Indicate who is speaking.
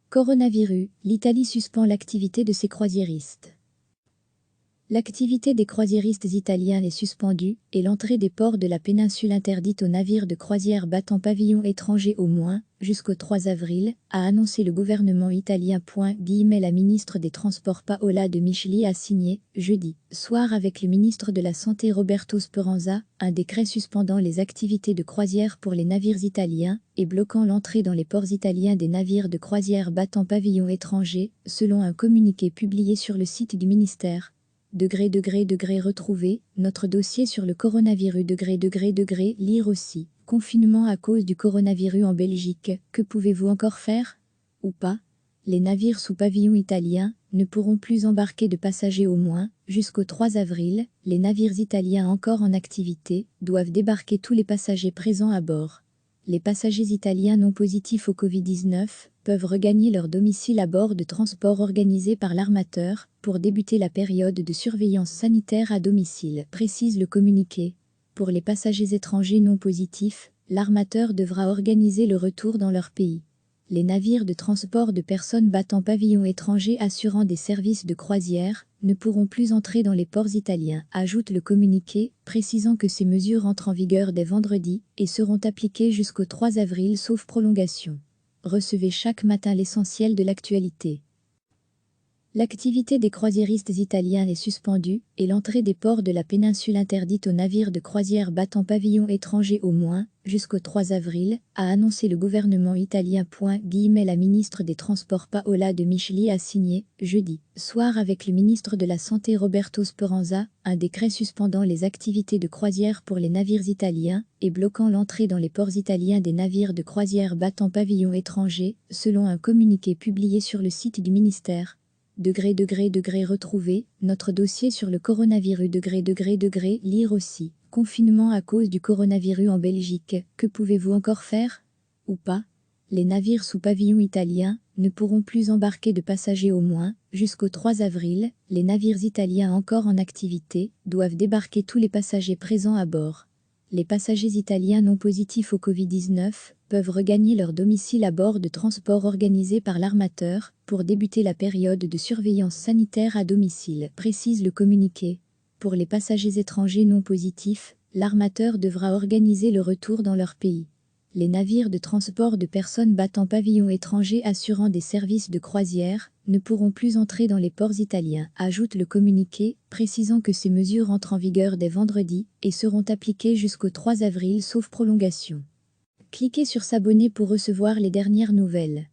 Speaker 1: Coronavirus, l'Italie suspend l'activité de ses croisiéristes. L'activité des croisiéristes italiens est suspendue et l'entrée des ports de la péninsule interdite aux navires de croisière battant pavillon étranger au moins jusqu'au 3 avril, a annoncé le gouvernement italien. La ministre des Transports Paola De Micheli a signé, jeudi soir avec le ministre de la Santé Roberto Speranza, un décret suspendant les activités de croisière pour les navires italiens et bloquant l'entrée dans les ports italiens des navires de croisière battant pavillon étranger, selon un communiqué publié sur le site du ministère. Retrouver notre dossier sur le coronavirus. Lire aussi. Confinement à cause du coronavirus en Belgique. Que pouvez-vous encore faire? Ou pas? Les navires sous pavillon italien ne pourront plus embarquer de passagers au moins jusqu'au 3 avril. Les navires italiens encore en activité doivent débarquer tous les passagers présents à bord. Les passagers italiens non positifs au Covid-19 peuvent regagner leur domicile à bord de transports organisés par l'armateur pour débuter la période de surveillance sanitaire à domicile, précise le communiqué. Pour les passagers étrangers non positifs, l'armateur devra organiser le retour dans leur pays. Les navires de transport de personnes battant pavillon étranger assurant des services de croisière ne pourront plus entrer dans les ports italiens, ajoute le communiqué, précisant que ces mesures entrent en vigueur dès vendredi et seront appliquées jusqu'au 3 avril sauf prolongation. Recevez chaque matin l'essentiel de l'actualité. L'activité des croisiéristes italiens est suspendue et l'entrée des ports de la péninsule interdite aux navires de croisière battant pavillon étranger au moins jusqu'au 3 avril, a annoncé le gouvernement italien. La ministre des Transports Paola De Micheli a signé, jeudi soir avec le ministre de la Santé Roberto Speranza, un décret suspendant les activités de croisière pour les navires italiens et bloquant l'entrée dans les ports italiens des navires de croisière battant pavillon étranger, selon un communiqué publié sur le site du ministère. Retrouver notre dossier sur le coronavirus. Lire aussi. Confinement à cause du coronavirus en Belgique. Que pouvez-vous encore faire? Ou pas? Les navires sous pavillon italien ne pourront plus embarquer de passagers au moins jusqu'au 3 avril. Les navires italiens encore en activité doivent débarquer tous les passagers présents à bord. Les passagers italiens non positifs au Covid-19 peuvent regagner leur domicile à bord de transports organisés par l'armateur pour débuter la période de surveillance sanitaire à domicile, précise le communiqué. Pour les passagers étrangers non positifs, l'armateur devra organiser le retour dans leur pays. Les navires de transport de personnes battant pavillon étranger assurant des services de croisière ne pourront plus entrer dans les ports italiens, ajoute le communiqué, précisant que ces mesures entrent en vigueur dès vendredi et seront appliquées jusqu'au 3 avril sauf prolongation. Cliquez sur s'abonner pour recevoir les dernières nouvelles.